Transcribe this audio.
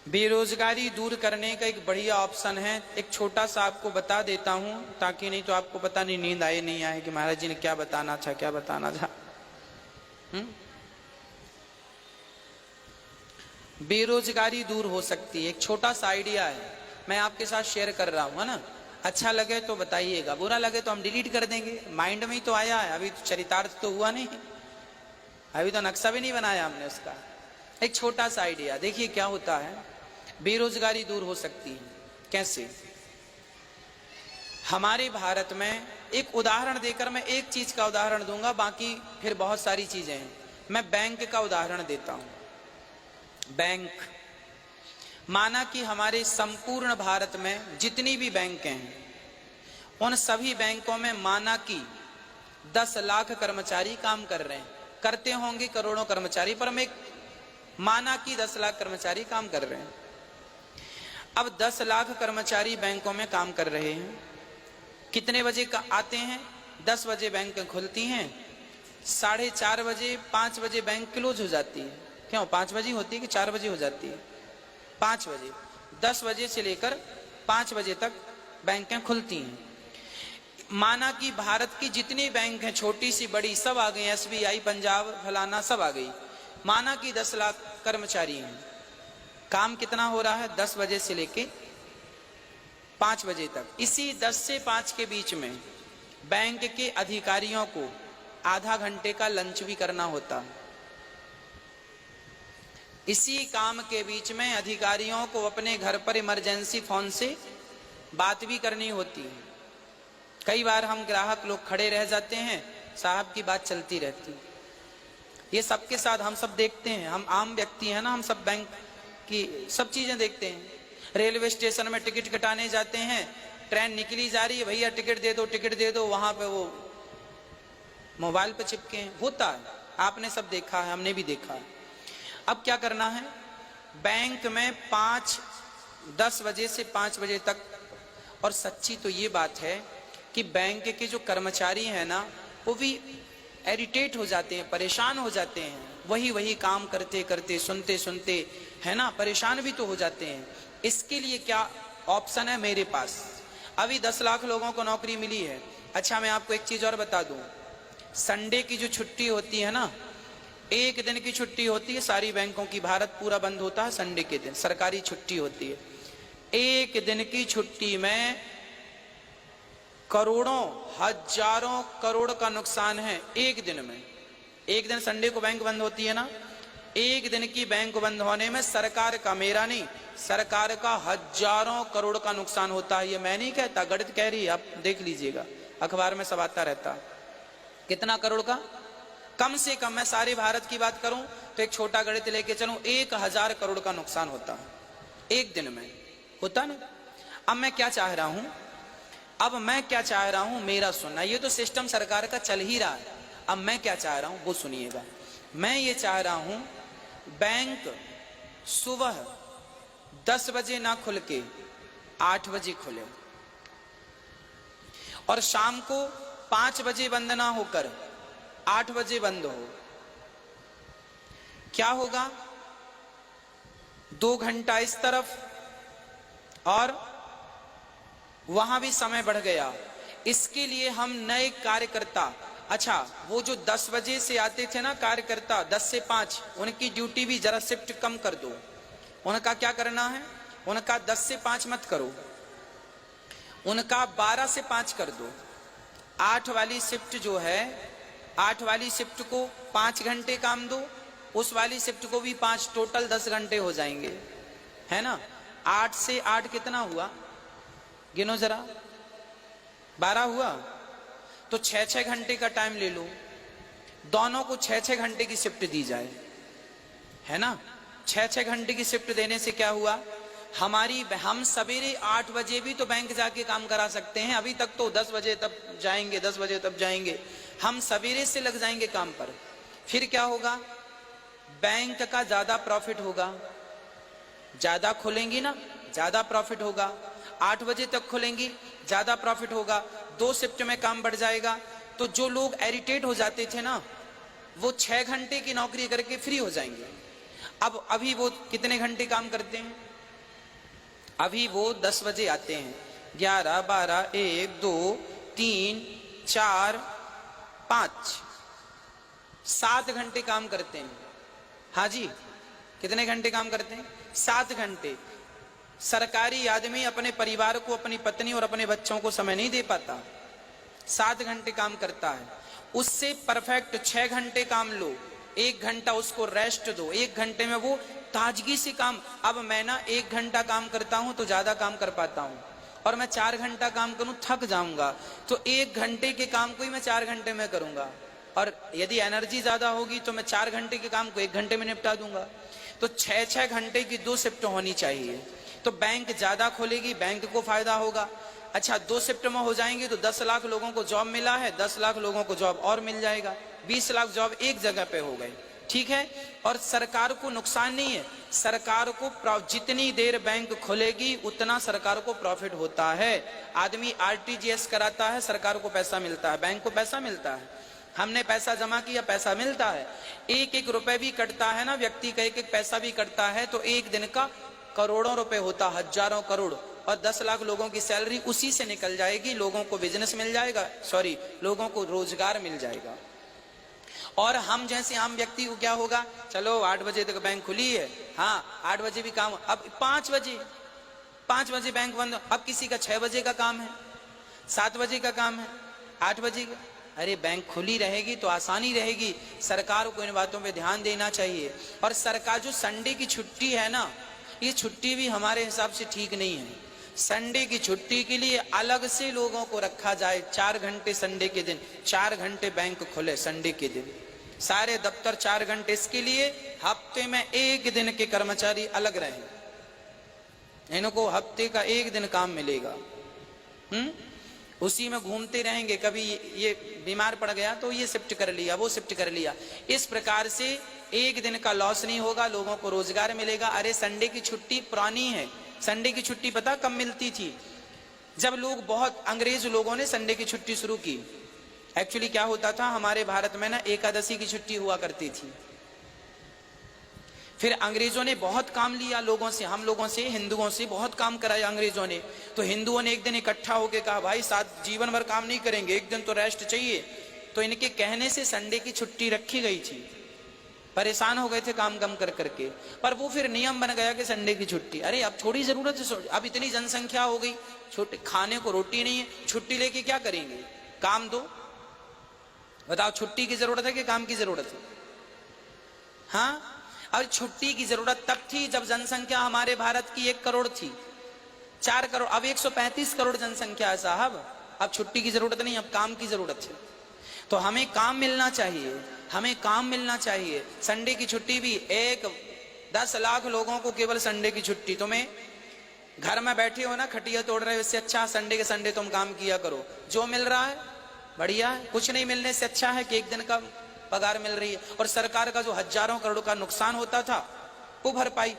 बेरोजगारी दूर करने का एक बढ़िया ऑप्शन है। एक छोटा सा आपको बता देता हूं, ताकि नहीं तो आपको पता नहीं नींद आए नहीं आए कि महाराज जी ने क्या बताना था क्या बताना था। बेरोजगारी दूर हो सकती है, एक छोटा सा आइडिया है, मैं आपके साथ शेयर कर रहा हूं, है ना। अच्छा लगे तो बताइएगा, बुरा लगे तो हम डिलीट कर देंगे। माइंड में ही तो आया है, अभी तो चरितार्थ तो हुआ नहीं, अभी तो नक्शा भी नहीं बनाया हमने उसका। एक छोटा सा आइडिया देखिए क्या होता है। बेरोजगारी दूर हो सकती है कैसे। हमारे भारत में एक उदाहरण देकर मैं एक चीज का उदाहरण दूंगा, बाकी फिर बहुत सारी चीजें हैं। मैं बैंक का उदाहरण देता हूं। बैंक, माना कि हमारे संपूर्ण भारत में जितनी भी बैंक हैं, उन सभी बैंकों में माना कि 10 लाख कर्मचारी काम कर रहे हैं। करते होंगे करोड़ों कर्मचारी, पर हम एक माना कि 10 लाख कर्मचारी काम कर रहे हैं। अब 10 लाख कर्मचारी बैंकों में काम कर रहे हैं। कितने बजे का आते हैं? 10 बजे बैंक खुलती हैं, 4:30 बजे 5 बजे बैंक क्लोज हो जाती है। क्यों 5 बजे होती है कि 4 बजे हो जाती है? 5 बजे। 10 बजे से लेकर 5 बजे तक बैंकें खुलती हैं। माना कि भारत की जितनी बैंक हैं, छोटी सी बड़ी, सब आ गई, SBI, पंजाब, फलाना सब आ गई। माना कि 10 लाख कर्मचारी हैं। काम कितना हो रहा है? 10 बजे से लेके 5 बजे तक। इसी 10 से 5 के बीच में बैंक के अधिकारियों को आधा घंटे का लंच भी करना होता है। इसी काम के बीच में अधिकारियों को अपने घर पर इमरजेंसी फोन से बात भी करनी होती है। कई बार हम ग्राहक लोग खड़े रह जाते हैं, साहब की बात चलती रहती है। ये सबके साथ हम सब देखते हैं, हम आम व्यक्ति हैं ना, हम सब बैंक की सब चीजें देखते हैं। रेलवे स्टेशन में टिकट कटाने जाते हैं, ट्रेन निकली जा रही है, भैया टिकट दे दो टिकट दे दो, वहां पे वो मोबाइल पे चिपके हैं, होता है, आपने सब देखा है, हमने भी देखा है। अब क्या करना है? बैंक में 10 बजे से 5 बजे तक, और सच्ची तो ये बात है कि बैंक के जो कर्मचारी हैं ना, वो भी इरिटेट हो जाते हैं, परेशान हो जाते हैं, वही काम करते करते, सुनते सुनते, है ना, परेशान भी तो हो जाते हैं। इसके लिए क्या ऑप्शन है मेरे पास? अभी 10 लाख लोगों को नौकरी मिली है। अच्छा, मैं आपको एक चीज और बता दूं, संडे की जो छुट्टी होती है ना, एक दिन की छुट्टी होती है सारी बैंकों की, भारत पूरा बंद होता है संडे के दिन, सरकारी छुट्टी होती है। एक दिन की छुट्टी में करोड़ों, हजारों करोड़ का नुकसान है एक दिन में। एक दिन संडे को बैंक बंद होती है ना, एक दिन की बैंक बंद होने में सरकार का, मेरा नहीं, सरकार का हजारों करोड़ का नुकसान होता है। ये मैं नहीं कहता, गणित कह रही है, आप देख लीजिएगा, अखबार में सब आता रहता। कितना करोड़ का? कम से कम, मैं सारे भारत की बात करूं तो एक छोटा गणित लेके चलूं, 1000 करोड़ का नुकसान होता है एक दिन में, होता ना। अब मैं क्या चाह रहा हूं, मेरा सुनना, ये तो सिस्टम सरकार का चल ही रहा है। अब मैं क्या चाह रहा हूं वो सुनिएगा। मैं ये चाह रहा हूं बैंक सुबह 10 बजे ना खुल के 8 बजे खुले, और शाम को 5 बजे बंद ना होकर 8 बजे बंद हो। क्या होगा? 2 घंटा इस तरफ और वहां भी समय बढ़ गया। इसके लिए हम नए कार्यकर्ता, अच्छा वो जो 10 बजे से आते थे ना कार्यकर्ता, 10 से 5, उनकी ड्यूटी भी जरा शिफ्ट कम कर दो। उनका क्या करना है? उनका 10 से 5 मत करो, उनका 12 से 5 कर दो। 8 वाली शिफ्ट जो है, 8 वाली शिफ्ट को 5 घंटे काम दो, उस वाली शिफ्ट को भी 5, टोटल 10 घंटे हो जाएंगे, है ना। 8 से 8 कितना हुआ? गिनो जरा, 12 हुआ। तो 6-6 घंटे का टाइम ले लो, दोनों को 6-6 घंटे की शिफ्ट दी जाए, है ना। 6-6 घंटे की शिफ्ट देने से क्या हुआ? हम सवेरे 8 बजे भी तो बैंक जाके काम करा सकते हैं। अभी तक तो 10 बजे तब जाएंगे, 10 बजे तब जाएंगे, हम सवेरे से लग जाएंगे काम पर। फिर क्या होगा? बैंक का ज्यादा प्रॉफिट होगा, ज्यादा खुलेंगी ना, ज्यादा प्रॉफिट होगा। 8 बजे तक खुलेंगी, ज्यादा प्रॉफिट होगा, 2 शिफ्ट में काम बढ़ जाएगा। तो जो लोग इरिटेट हो जाते थे ना, वो 6 घंटे की नौकरी करके फ्री हो जाएंगे। अब अभी वो कितने घंटे काम करते हैं? अभी वो 10 बजे आते हैं, 11, 12, 1, 2, 3, 4, 5, 7 घंटे काम करते हैं। हाँ जी, कितने घंटे काम करते हैं? 7 घंटे। सरकारी आदमी अपने परिवार को, अपनी पत्नी और अपने बच्चों को समय नहीं दे पाता, 7 घंटे काम करता है। उससे परफेक्ट 6 घंटे काम लो, 1 घंटा उसको रेस्ट दो, 1 घंटे में वो ताजगी से काम। अब मैं ना 1 घंटा काम करता हूं तो ज्यादा काम कर पाता हूं, और मैं 4 घंटा काम करूं थक जाऊंगा, तो 1 घंटे के काम को ही मैं 4 घंटे में करूंगा, और यदि एनर्जी ज्यादा होगी तो मैं 4 घंटे के काम को 1 घंटे में निपटा दूंगा। तो 6-6 घंटे की 2 शिफ्ट होनी चाहिए, तो बैंक ज्यादा खोलेगी, बैंक को फायदा होगा। अच्छा, 2 शिफ्ट में हो जाएंगे तो 10 लाख लोगों को जॉब मिला है, 10 लाख लोगों को जॉब और मिल जाएगा, 20 लाख जॉब एक जगह पे हो गए, ठीक है। और सरकार को नुकसान नहीं है, सरकार को जितनी देर बैंक खोलेगी उतना सरकार को प्रॉफिट होता है। आदमी आरटीजीएस कराता है, सरकार को पैसा मिलता है, बैंक को पैसा मिलता है। हमने पैसा जमा किया, पैसा मिलता है। 1-1 रुपए भी कटता है ना, व्यक्ति का 1-1 पैसा भी कटता है, तो एक दिन का करोड़ों रुपए होता, हजारों करोड़, और 10 लाख लोगों की सैलरी उसी से निकल जाएगी। लोगों को बिजनेस मिल जाएगा, लोगों को रोजगार मिल जाएगा। और हम जैसे आम व्यक्ति को क्या होगा, चलो 8 बजे तक बैंक खुली है, हाँ 8 बजे भी काम, अब 5 बजे बैंक बंद, अब किसी का 6 बजे का काम है, 7 बजे का काम है, 8 बजे का। अरे बैंक खुली रहेगी तो आसानी रहेगी। सरकार को इन बातों पे ध्यान देना चाहिए। और सरकार जो संडे की छुट्टी है ना, ये छुट्टी भी हमारे हिसाब से ठीक नहीं है। संडे की छुट्टी के लिए अलग से लोगों को रखा जाए, 4 घंटे संडे के दिन, 4 घंटे बैंक खुले संडे के दिन, सारे दफ्तर 4 घंटे, इसके लिए हफ्ते में 1 दिन के कर्मचारी अलग रहे, इनको हफ्ते का 1 दिन काम मिलेगा। उसी में घूमते रहेंगे, कभी ये बीमार पड़ गया तो ये शिफ्ट कर लिया, वो शिफ्ट कर लिया। इस प्रकार से 1 दिन का लॉस नहीं होगा, लोगों को रोजगार मिलेगा। अरे संडे की छुट्टी पुरानी है, संडे की छुट्टी पता कब मिलती थी? जब लोग बहुत, अंग्रेज लोगों ने संडे की छुट्टी शुरू की। एक्चुअली क्या होता था, हमारे भारत में ना एकादशी की छुट्टी हुआ करती थी। फिर अंग्रेजों ने बहुत काम लिया लोगों से, हम लोगों से, हिंदुओं से बहुत काम कराया अंग्रेजों ने। तो हिंदुओं ने एक दिन इकट्ठा होकर कहा, भाई साथ जीवन भर काम नहीं करेंगे, एक दिन तो रेस्ट चाहिए। तो इनके कहने से संडे की छुट्टी रखी गई थी। परेशान हो गए थे काम कम कर करके, पर वो फिर नियम बन गया कि संडे की छुट्टी। अरे अब थोड़ी जरूरत है, अब इतनी जनसंख्या हो गई, छोटे खाने को रोटी नहीं है, छुट्टी लेके क्या करेंगे? काम दो, बताओ छुट्टी की जरूरत है कि काम की जरूरत है? हाँ, और छुट्टी की जरूरत तब थी जब जनसंख्या हमारे भारत की 1 करोड़ थी, 4 करोड़, अब 135 करोड़ जनसंख्या है साहब। अब छुट्टी की जरूरत नहीं, अब काम की जरूरत है। तो हमें काम मिलना चाहिए, हमें काम मिलना चाहिए। संडे की छुट्टी भी 10 लाख लोगों को केवल संडे की छुट्टी। तुम्हें घर में बैठे हो ना, खटिया तोड़ रहे हो, इससे अच्छा संडे के संडे तुम काम किया करो। जो मिल रहा है बढ़िया है, कुछ नहीं मिलने से अच्छा है कि 1 दिन का पगार मिल रही है। और सरकार का जो हजारों करोड़ का नुकसान होता था वो भरपाई,